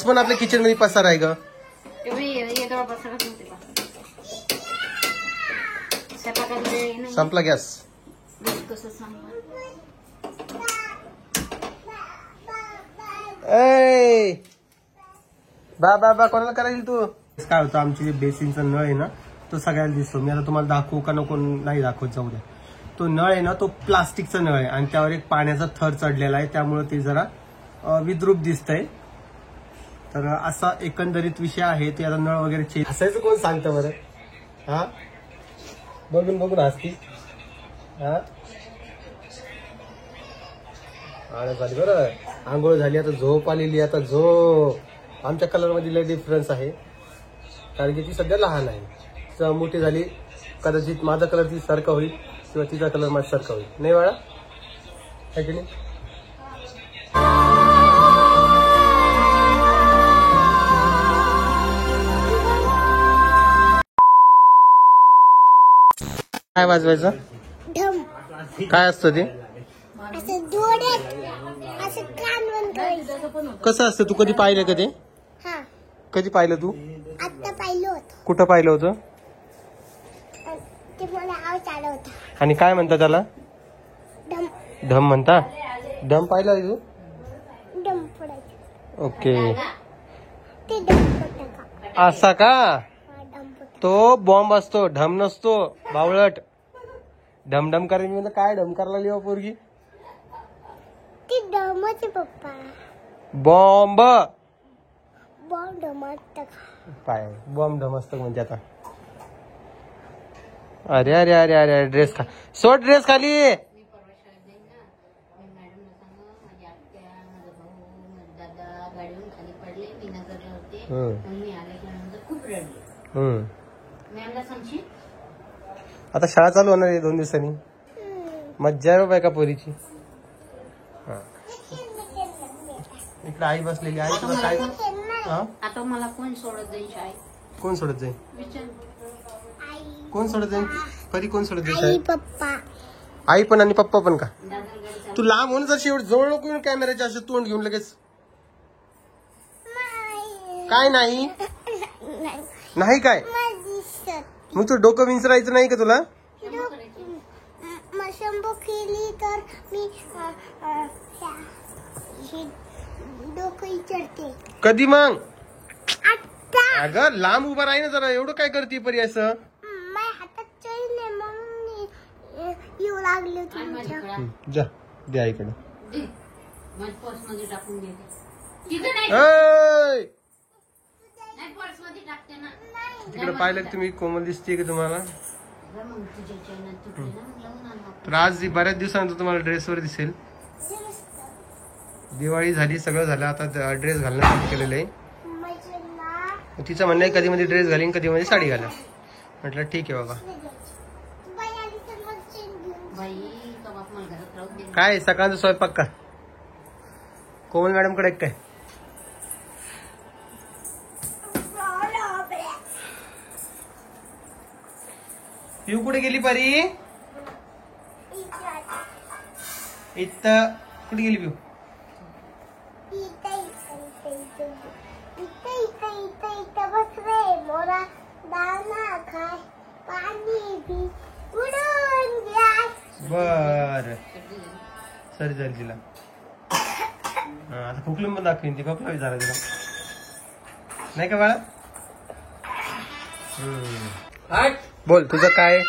पण आपल्या किचन मध्ये पसार आहे ग. संपला गॅस. बा कोणाला करायची तू. काय होतं आमची बेसिनचा नळ आहे ना तो सगळ्याला दिसतो. मी आता तुम्हाला दाखवू का नको नाही दाखवत जाऊ द्या. तो नळ आहे ना तो प्लास्टिकचा नळ आहे आणि त्यावर एक पाण्याचा थर चढलेला आहे त्यामुळे ते जरा विद्रूप दिसतंय. तर असा एकंदरीत विषय आहे. ते आता नळ वगैरे चेंज. हसायचं कोण सांगतं बरं. हा बघून बघून हसती. हा झाली बरं. आंघोळ झाली आता झोप आलेली. आता झोप. आमच्या कलर मध्ये लय डिफरन्स आहे कारण की ती सध्या लहान आहे. मोठी झाली कदाचित माझा कलर ती सारखा होईल किंवा तिचा कलर माझ्यासारखा होईल. नाही बाळा है की नाही. काय वाजवायचं. काय असतं ते. कसं असतं तू कधी पाहिलं का ते. कधी पाहिलं तू. आता पाहिलं होतं. कुठं पाहिलं होतं. ते मला आवाज आला होता. आणि काय म्हणता त्याला. डम धम म्हणता. धम पाहिलं तू. डम पडायचं. ओके ते डम पडतं का. असा का. डम पडतं. तो बॉम्ब असतो ढम नसतो बावळट. ढमढम करेल मी काय ढम करायला लिहा पोरगी. ते डमचे पप्पा. बॉम्ब बॉम्ब डमत का. काय बॉम्ब ढम असतं म्हणजे आता. अरे अरे अरे अरे ड्रेस खा. सोड ड्रेस खाली. आता शाळा चालू होणार आहे 2 दिवसांनी. मज्जा आहे बाबा एका पोरीची. इकडे आई बसलेली आहे. तुला काय आता मला कोण सोडत जाईल शाळेत. कोण सोडत जाईल. विचार. कोण सोडत जाईल. कधी कोण सोडत जाईल आई शाळेत. पप्पा. आई पण आणि पप्पा पण का. दादा गाडी तू लांब होऊन जर शेवट जवळ नको कॅमेऱ्याच्या असे तोंड घेऊन लगेच. काय नाही नाही काय. मग तू डोकं विंचरायचं नाही का तुला. शंभू केली तर मी डोकं विचारते. कधी मग. आता अगं लांब उभा राही ना जरा. एवढं काय करते परी असं. माझ्या हातात चैन आहे मग मी येऊ लागले तुमच्या. जा दे आईकडे. माझ्या पर्स मध्ये टाकून देते. तिथे नाही पर्स मध्ये टाकते ना. तिकडे पाहिलं की तुम्ही कोमल दिसते की तुम्हाला. मग तुझ्या चैनात तुटली ना मग लावून आण. तर आज बऱ्याच दिवसानंतर तुम्हाला ड्रेसवर दिसेल. दिवाळी झाली सगळं झालं आता ड्रेस घालणं चालू केलेलं आहे. तिचं म्हणणं आहे कधी मध्ये ड्रेस घालीन कधी मध्ये साडी घाला. म्हटलं ठीक आहे बाबा. बाई तो बाप मला घरात राहून दे. काय सकाळचा स्वयंपाक का कोमल मॅडम कडे काय. पिऊ कुठे गेली परी. इथं कुठे गेली पिऊ. मोरा दाना खाय पाणी भी उडून जाय. बर सरी झाली तिला. आता खोकलून पण दाखवीन ती. खोकला झाला तिला नाही का बाळा. बोल तुझं काय.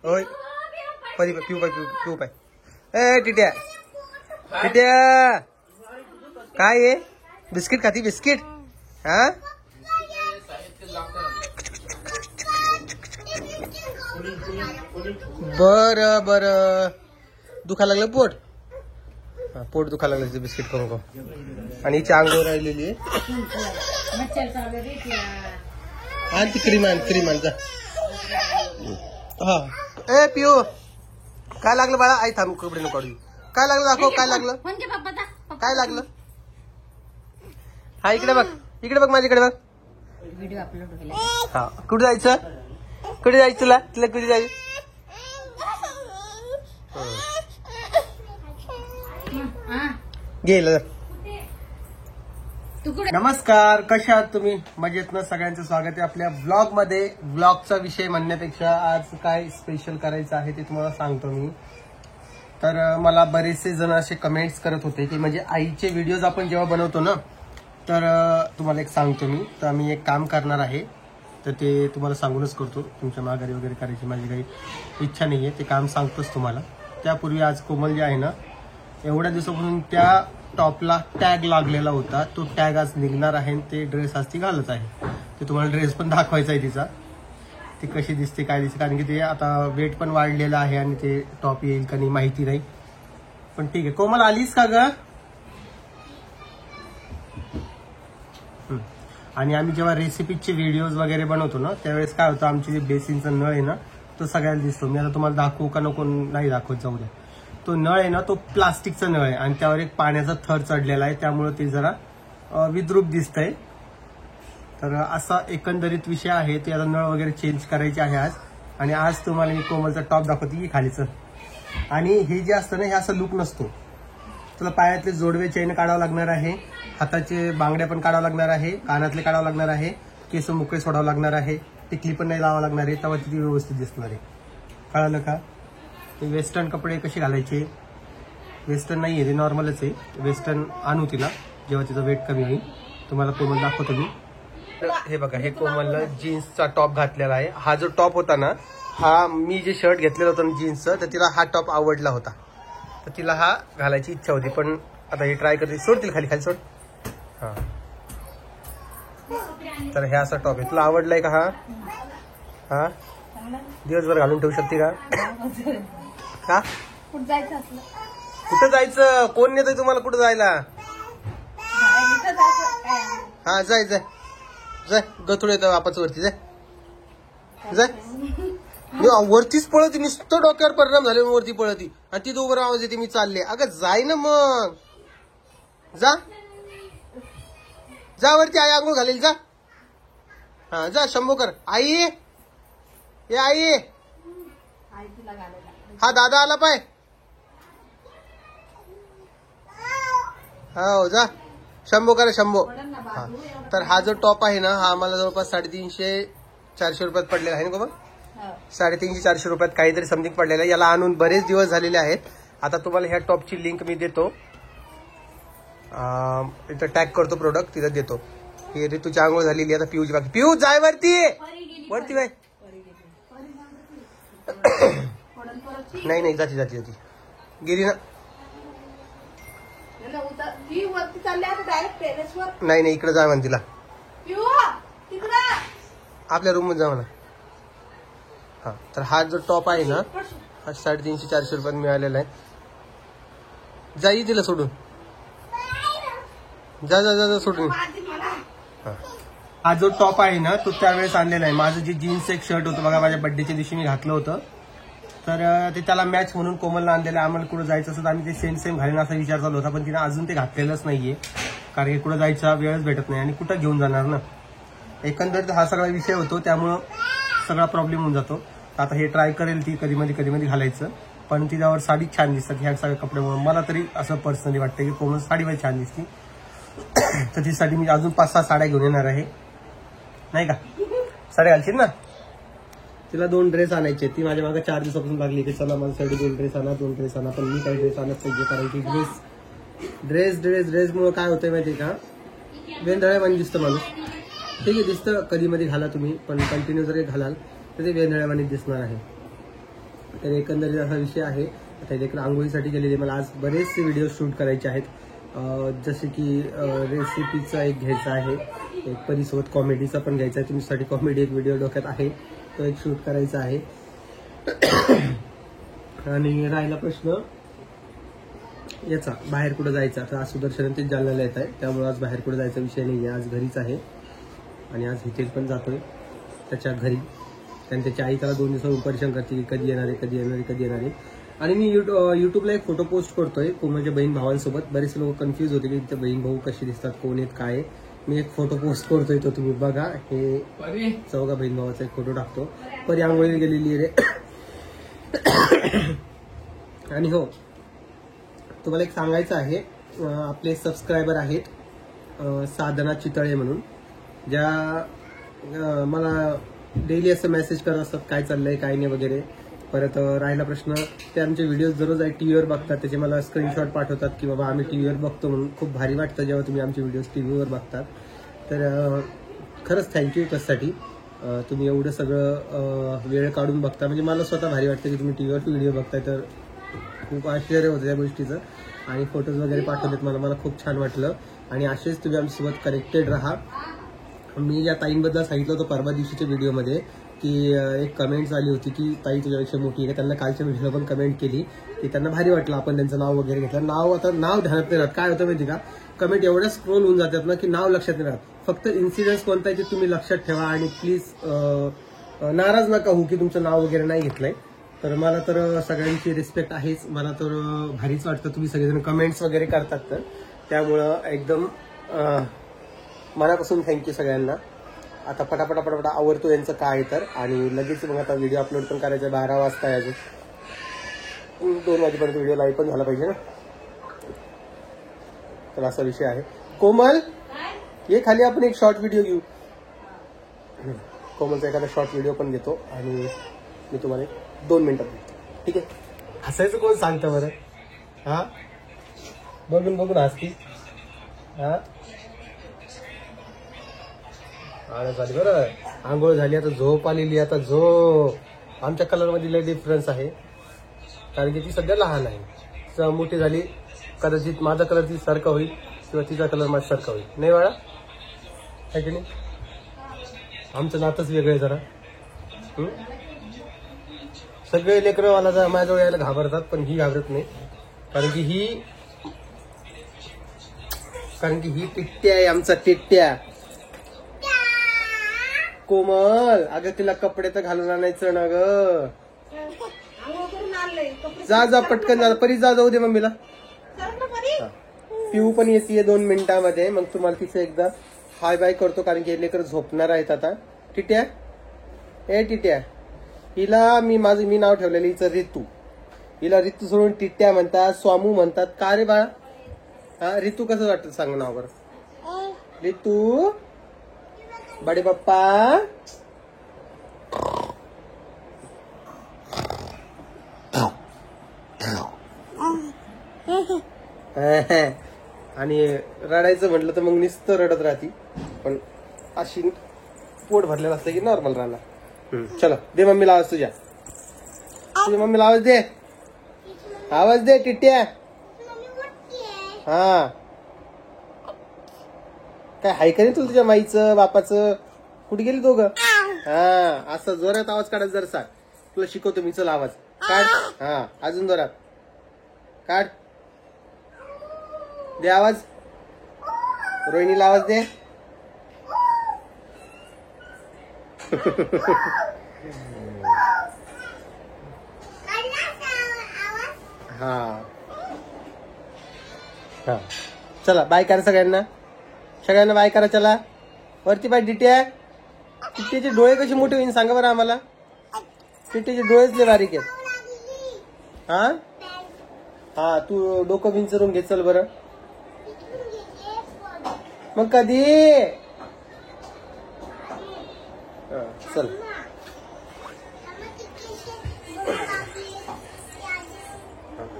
ओय परी पिऊ पाय पिऊ पाय. ए टिट्या टिट्या काय आहे. बिस्किट खाती बिस्किट. हा बर बर दुखायला लागलं पोट. पोट दुखायला लागलं बिस्किट खाऊन खाऊन. आणि हिची अंगावर राहिलेली आहे. आण ती क्रीम आण जा. हा ए पिऊ काय लागलं बाळा. आई थांब कपडे नको काढू. काय लागलं दाखव. काय लागलं. काय लागलं. हा इकडे बघ माझ्याकडे बघ. व्हिडिओ अपलोड केला. हा कुठे जायचं. कुठे जायचं तुला. तुला कुठे जायचं. गेलं तू कुठे नमस्कार, कशा आहात तुम्ही? मजेत ना? सगळ्यांचं स्वागत आहे आपल्या व्लॉग मध्ये. व्लॉगचा विषय म्हणण्यापेक्षा आज काय स्पेशल करायचं आहे ते तुम्हाला सांगतो मी. तर मला बरेचसे जण असे कमेंट्स करत होते की म्हणजे आईचे व्हिडिओज आपण जेव्हा बनवतो ना, तर तुम्हाला एक सांगतो मी. तर मी एक काम करणार आहे, तर ते तुम्हाला सांगूनच करतो. तुमच्या माघारी वगैरे करायची माझी काही इच्छा नाही आहे, ते काम सांगतोच तुम्हाला. त्यापूर्वी आज कोमल जे आहे ना, एवढ्या दिवसापासून त्या टॉपला टॅग लागलेला होता, तो टॅग आज निघणार आहे आणि ते ड्रेस आज ती घालत आहे. ते तुम्हाला ड्रेस पण दाखवायचा आहे तिचा, ती कशी दिसते काय दिसते, कारण की ते आता वेट पण वाढलेलं आहे आणि ते टॉप येईल का नाही माहिती नाही. पण ठीक आहे. कोमल आलीस का ग? आणि आम्ही जेव्हा रेसिपीचे व्हिडिओज वगैरे बनवतो ना, त्यावेळेस काय होतं, आमची जे बेसिनचा नळ आहे ना, तो सगळ्याला दिसतो. मी आता तुम्हाला दाखवू का नको नाही दाखवत, जाऊ द्या. तो नळ आहे ना, तो प्लास्टिकचा नळ आहे आणि त्यावर एक पाण्याचा थर चढलेला आहे, त्यामुळे ते जरा विद्रूप दिसतंय. तर असा एकंदरीत विषय आहे. ते आता नळ वगैरे चेंज करायचे आहे आज. आणि आज तुम्हाला मी कोमलचा टॉप दाखवते खालीचं. आणि हे जे असतं ना, हे असं लुक नसतो. तुला पायातले जोडवे चैन काढावं लागणार आहे, हाताचे बांगड्या पण काढावं लागणार आहे, कानातले काढावं लागणार आहे, केस मोकळे सोडावं लागणार आहे, टिकली पण नाही लावावं लागणार आहे, तेव्हा ती व्यवस्थित दिसणार आहे. कळालं का? वेस्टर्न कपडे कसे घालायचे? वेस्टर्न नाही आहे, ते नॉर्मलच आहे. वेस्टर्न आणू तिला जेव्हा तिचा वेट कमी होईल. तुम्हाला कोमल दाखवतो मी. हे बघा, हे कोमलला जीन्सचा टॉप घातलेला आहे. हा जो टॉप होता ना, हा मी जे शर्ट घेतलेलं होतं जीन्सचं, तर तिला हा टॉप आवडला होता, तर तिला हा घालायची इच्छा होती. पण आता हे ट्राय करते. सोड तिला, खाली खाली सोड. हा, तर हे असा टॉप आहे. तुला आवडलाय का हा? हा, दिवसभर घालून ठेवू शकते का? का? कुठं जायचं? कोण नेतोय तुम्हाला कुठं जायला? हा, जाय जाय जाय, गथुड येतं वापस वरती. जाय जाय, वरतीच पळती, नुसतं डोक्यावर परिणाम झाले, वरती पळती आणि ती दोघं आवाज येते मी चालले. अगं जाय ना मग, जा जा वरती, आई आंघोळ घालेल, जा. हा, जा शंभूकर. आई, ए आई, हा दादा आला पाय. हो, जा शंभो करा, शंभो. हा, तर हा जो टॉप आहे ना, हा आम्हाला जवळपास 350-400 रुपयात पडलेला आहे ना गो. 350-400 रुपयात काहीतरी समथिंग पडलेलं आहे. याला आणून बरेच दिवस झालेले आहेत. आता तुम्हाला ह्या टॉपची लिंक मी देतो, इथं टॅग करतो प्रोडक्ट, तिथं देतो. ही ऋतूची आंघोळ झालेली आता पिऊची बाकी. पिऊ जाय वरती, वरती बाय. नाही नाही, जाती जाती जाती, गेली ना. नाही नाही, इकडे जा म्हण तिला, आपल्या रूम मध्ये जा म्हणा. हा, तर हा जो टॉप आहे ना, हा 350-400 रुपयात मिळालेला आहे. जाई तिला सोडून, जा जा जा सोडून. हा जो टॉप आहे ना, तो त्यावेळेस आणलेला आहे. माझं जे जीन्स एक शर्ट होतं बघा, माझ्या बर्थडेच्या दिवशी मी घातलं होतं, तर ते त्याला मॅच म्हणून कोमलला आणलेलं. आम्हाला कुठं जायचं असं आम्ही ते सेम सेम घालेन असा विचार चालू होता, पण तिने अजून ते घातलेलंच नाहीये, कारण की कुठं जायचा वेळच भेटत नाही आणि कुठं घेऊन जाणार ना. एकंदरीत हा सगळा विषय होतो, त्यामुळं सगळा प्रॉब्लेम होऊन जातो. आता हे ट्राय करेल ती कधी मध्ये घालायचं, पण तिच्यावर साडी छान दिसतात ह्या सगळ्या कपड्यामुळे. मला तरी असं पर्सनली वाटतं की कोमल साडीवर छान दिसते, तर तिसाठी मी अजून 5-6 साड्या घेऊन येणार आहे, नाही का? साड्या घालशील ना? तिला 2 ड्रेस आणायचे. ती माझ्या मागे 4 दिवसापासून लागली की चला माझ्यासाठी 2 ड्रेस आणा, 2 ड्रेस आणा, पण मी काही ड्रेस आणत पाहिजे, कारण की ड्रेसमुळे काय होतंय माहिती का, वेंधळ्यावानी दिसतं माणूस. ठीक आहे, दिसतं कधी मध्ये घाला तुम्ही, पण कंटिन्यू जर घालाल तर ते वेंधळ्यावानी दिसणार आहे. तर एकंदरीत असा विषय आहे. आता इकडे आंघोळीसाठी गेलेले. मला आज बरेचसे व्हिडिओ शूट करायचे आहेत, जसे की रेसिपीचा एक घ्यायचा आहे, एक परीसोबत कॉमेडीचा पण घ्यायचा आहे. तुमच्यासाठी कॉमेडी एक व्हिडिओ डोक्यात आहे, तो एक शूट करायचा आहे. आणि राहिला प्रश्न याचा, बाहेर कुठं जायचा. तर आज सुदर्शन ते जालन्याला येत आहे, त्यामुळे आज बाहेर कुठं जायचा विषय नाही आहे. आज घरीच आहे आणि आज हितेश पण जातोय त्याच्या घरी, कारण त्याची आई त्याला 2 दिवसांवर परेशान करते की कधी येणार आहे. आणि मी युट्यूबला एक फोटो पोस्ट करतोय कोमलच्या बहीण भावांसोबत. बरेचसे लोक कन्फ्यूज होते की बहीण भाऊ कसे दिसतात, कोण आहेत, काय. मी एक फोटो पोस्ट करतोय, तो तुम्ही बघा. हे 4 बहीण भावाचा एक फोटो टाकतो. परी आंघोळीला गेलेली रे. आणि हो, तुम्हाला एक सांगायचं आहे, आपले सबस्क्रायबर आहेत साधना चितळे म्हणून, ज्या मला डेली असं मेसेज करत असतात काय चाललंय काय नाही वगैरे. परत राहिला प्रश्न, ते आमचे व्हिडिओज दररोज टीव्हीवर बघतात, त्याचे मला स्क्रीनशॉट पाठवतात की बाबा आम्ही टीव्हीवर बघतो म्हणून. खूप भारी वाटतं जेव्हा तुम्ही आमचे व्हिडिओज टीव्हीवर बघतात. तर खरंच थँक्यू त्यासाठी. तुम्ही एवढं सगळं वेळ काढून बघता, म्हणजे मला स्वतः भारी वाटतं की तुम्ही टीव्हीवर व्हिडिओ बघताय. तर खूप आश्चर्य होतं त्या गोष्टीचं. आणि फोटोज वगैरे पाठवलेत मला खूप छान वाटलं. आणि असेच तुम्ही आमच्यासोबत कनेक्टेड राहा. मी ज्या ताईंबद्दल सांगितलं होतं परवा दिवशीच्या व्हिडिओमध्ये की एक कमेंट्स आली होती की ताई तुझ्यापेक्षा मोठी आहे. त्यांना कालच्या व्हिडिओला पण कमेंट केली की त्यांना भारी वाटलं आपण त्यांचं नाव वगैरे घेतलं. नाव ध्यानात नाही राहत. काय होतं माहिती का, कमेंट एवढ्या स्क्रोल होऊन जातात ना की नाव लक्षात नाही राहत. फक्त इन्सिडेंट्स कोणता आहे ते तुम्ही लक्षात ठेवा. आणि प्लीज नाराज नका होऊ की तुमचं नाव वगैरे नाही घेतलंय. तर मला तर सगळ्यांची रिस्पेक्ट आहेच. मला तर भारीच वाटतं तुम्ही सगळेजण कमेंट्स वगैरे करतात. तर त्यामुळं एकदम मनापासून थँक्यू सगळ्यांना. आता पटापट आवडतो यांचं काय तर. आणि लगेच मग आता व्हिडिओ अपलोड पण करायचा. 12 वाजता आहे अजून, 2 वाजेपर्यंत व्हिडिओ लाईव्ह पण झाला पाहिजे ना. तर असा विषय आहे. कोमल ये खाली, आपण एक शॉर्ट व्हिडिओ घेऊ. कोमलचा एखादा शॉर्ट व्हिडिओ पण घेतो आणि मी तुम्हाला 2 मिनिटात देतो. ठीक आहे. हसायचं कोण सांगतं बरं? हा, बघून हसती. हा, झाली बरं. आंघोळ झाली, आता झोप आलेली. आता झोप. आमच्या कलरमध्ये लय डिफरन्स आहे, कारण की ती सध्या लहान आहे. मोठी झाली कदाचित माझा कलर ती सारखा होईल किंवा तिचा कलर माझा सारखा होईल. नाही बाळा, आहे की नाही? आमचं नातंच वेगळं आहे जरा. सगळे लेकरं मला माझ्याजवळ यायला घाबरतात, पण ही घाबरत नाही. कारण की ही टिट्ट्या आहे, आमचा टिट्ट्या. कोमल, अगं तिला कपडे तर घालून आणायचं ना ग. जा पटकन जा. परी जाऊ दे मम्मीला. पिऊ पण येते 2 मिनिटांमध्ये. मग तुम्हाला तिचं एकदा हाय बाय करतो, कारण की हे लेकर झोपणार आहेत आता. टिट्या, ए टिट्या, हिला मी नाव ठेवलेलं हिचं रितू. हिला रितू सोडून टिट्ट्या म्हणतात, स्वामू म्हणतात. का रे बाळा? हा, रितू कसं वाटतं सांग नाव बरं. रितू, बडे पप्पा. आणि रडायचं म्हटलं तर मग नुसतं रडत राहती. पण अशी पोट भरलेलं असतं की नॉर्मल राहणार. चला दे मम्मीला आवाज. तुझ्या मम्मीला आवाज दे. आवाज दे टिट्ट्या. हा, काय हाय का नाही तुला तुझ्या माईचं बापाचं? कुठे गेली दोघं? हा, असं जोरात आवाज काढत जर सांग. तुला शिकवतो मी. चल आवाज काढ. हा, अजून जोरात काढ. दे आवाज. रोहिणीला आवाज दे. हा, चला बाय करा सगळ्यांना. बाय करा. चला वरती बाय. टिट्या, टिट्याचे डोळे कसे मोठे होईल सांगा बरं आम्हाला. टिट्याचे डोळेच लय बारीक आहेत. हा, तू डोकं विंचरून घे. चल बरं. मग कधी? चल.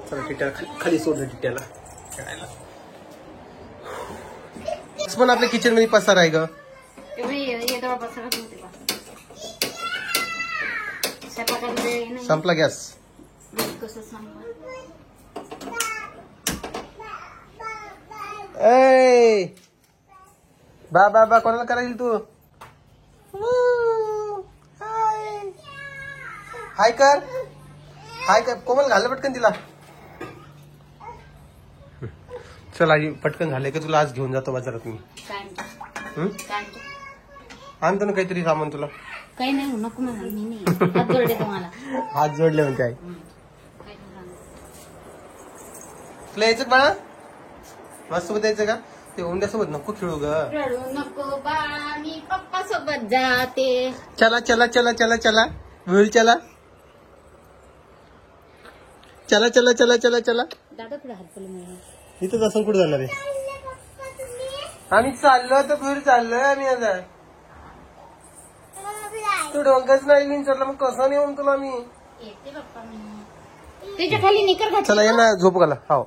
चला टिट्याला खाली सोडलं. टिट्याला खेळायला. पण आपल्या किचन मध्ये पसार आहे ग. संपला गॅस. ए बा कोणाला करायची तू? हाय कर. कोमल घाल पटकन तिला. चल आई पटकन झाले का तुला आज घेऊन जातो बाजारात मी. आणतो ना काहीतरी सामान तुला. काही नाही, नको ना. मी नाही हात जोडले तुम्हाला. हात जोडले म्हणते आई. तुला यायचं बाळा? माझ्यासोबत यायचं का? ते ओंड्यासोबत नको खेळू ग. रडू नको बाळा, मी पप्पा सोबत जाते. चला चला चला चला चला विल चला. चला चला चला चला चला. दादा कुठे हात पडले? इथंच असं कुठं जाणार आहे? आम्ही चाललो तर फिर चाललोय आम्ही आता. तू डोंगच नाही विचारलं मग कसं नेऊन तुला मी. येते बाप्पा मी. त्याच्या खाली निकर घातली. चला ये ना झोप घाला. हो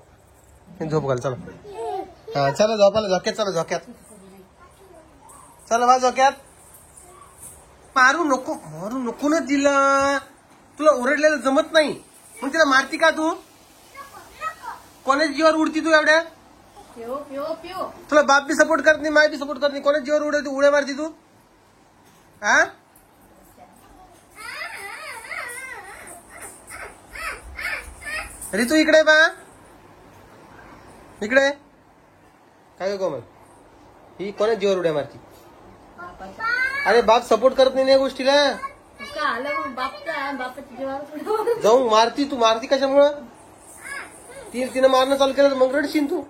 झोप घाल चला. हा चला झोपायला झोक्यात चला झोक्यात. चला बा झोक्यात. मारू नको ना तिला. तुला ओरडलेलं जमत नाही मग तिला मारती का तू. कोणाच्या जीवावर उडती तू एवढ्या. पिओ पिओ पिओ. तुला बाप बी सपोर्ट करत नाही माय बी सपोर्ट करत नाही. कोणाच्या जीवावर उड्या मारती तू. हा रितू इकडे बा. इकडे काय कोमल ही कोणाच्या जीवावर उड्या मारती. अरे बाप सपोर्ट करत नाही या गोष्टीला. का आलं मग बापाच्या जीवावर. जाऊन मारती तू. मारती कशामुळं. तिनं मारणं चालू केलं मग रडशील तू.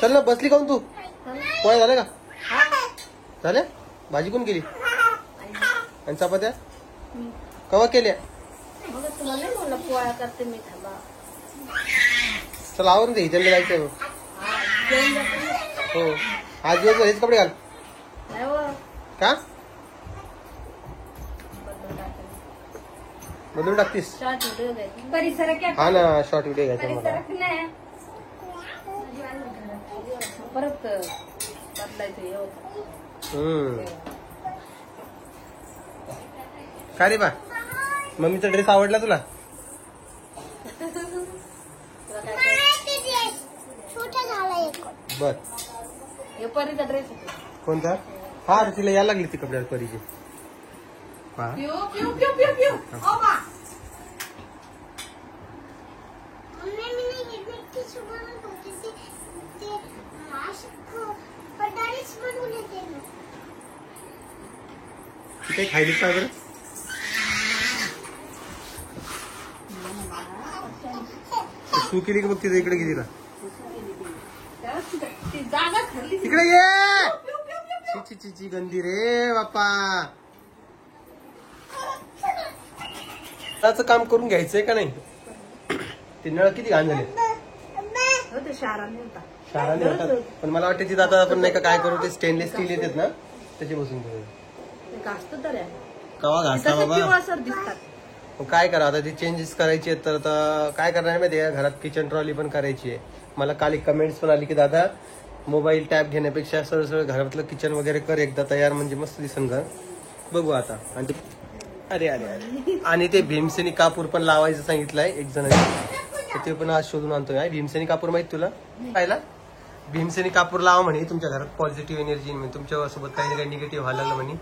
चल ना बसली काऊन तू. पोळ्या झाल्या का. झाल्या. भाजी कोण केली आणि चपात्या कवा केल्या. तुला नाही म्हणलं पोळ्या करते मी. थांबा. चला आवरून दे हिच्याला जायचं. हो आज दिवस हेच कपडे घाल. का बदलून टाकतीस. परिसर हा ना शॉर्ट व्हिडिओ घ्यायचा मला. परत बदलायचं. काय रे बा मम्मीचा ड्रेस आवडला तुला. बर परीचा ड्रेस कोणता. हा तिला यायला लागली ती कपड्यात परीची. पिओ पिओ पिओ पिओ पिओ. ती काही खायलीच काय बरं. तू केली की बघ तिथे इकडे गेली ना. जागा ठरली. इकडे ये. ची गंदी रे बाप्पा. त्याचं काम करून घ्यायचंय का नाही. ते नळ किती घाण झाले. शाळाने होतात पण मला वाटतं तिथं आता आपण नाही का काय करू ते स्टेनलेस स्टील येतात ना त्याची बसून करू. कवा घासता बाबा. काय करा आता ती चेंजेस करायची आहेत तर आता काय करणार आहे माहिती आहे. घरात किचन ट्रॉली पण करायची आहे. मला काल एक कमेंट्स पण आली की दादा मोबाईल टॅब घेण्यापेक्षा सरळ घरातलं किचन वगैरे कर एकदा तयार म्हणजे मस्त दिसन घर. बघू आता. आणि ते अरे अरे अरे आणि ते भीमसेनी कापूर पण लावायचं सांगितलंय एक जणांनी. ते पण आज शोधून आणतोय. भीमसेनी कापूर माहित तुला पाहिला. भीमसेनी कापूर लावा म्हणे तुमच्या घरात पॉझिटिव्ह एनर्जी तुमच्या सोबत काही ना काही निगेटिव्ह व्हायला लागलं म्हणे.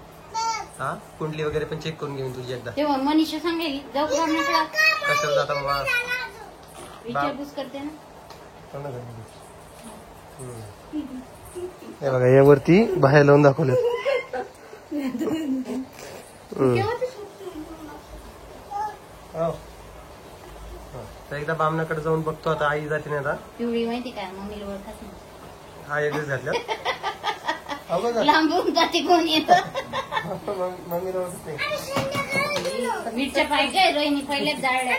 हा कुंडली वगैरे पण चेक करून घेऊन तुझी एकदा. तेव्हा मनीषा सांगेल जाऊ का. कशाला जाता बाबा विचारपूस करते ना. हे बघा यावरती बाहेर लावून दाखवलं. एकदा बामणाकडे जाऊन बघतो आता. आई जाते नाही आता. पिवळी माहिती काय मम्मीला ओळखत नाही. हा एक दिवस घातल्या लांबून जाते कोण येत. मम्मीला ओळखत नाही. मीठच्या पाहिजे रोहिणी पहिलेच जाळल्या.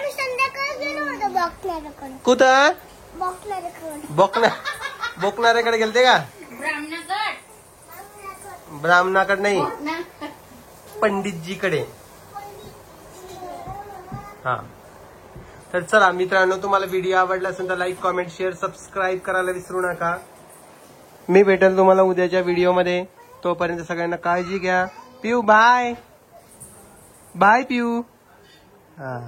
कुठं बोकणाऱ्याकडे गेलते का. ब्राह्मणाकडे नाही पंडितजीकडे. हा तर चला मित्रांनो तुम्हाला व्हिडिओ आवडला असेल तर लाईक कॉमेंट शेअर सबस्क्राईब करायला विसरू नका. मी भेटेल तुम्हाला उद्याच्या व्हिडिओमध्ये. तोपर्यंत सगळ्यांना काळजी घ्या. पिऊ बाय बाय पिऊ. हा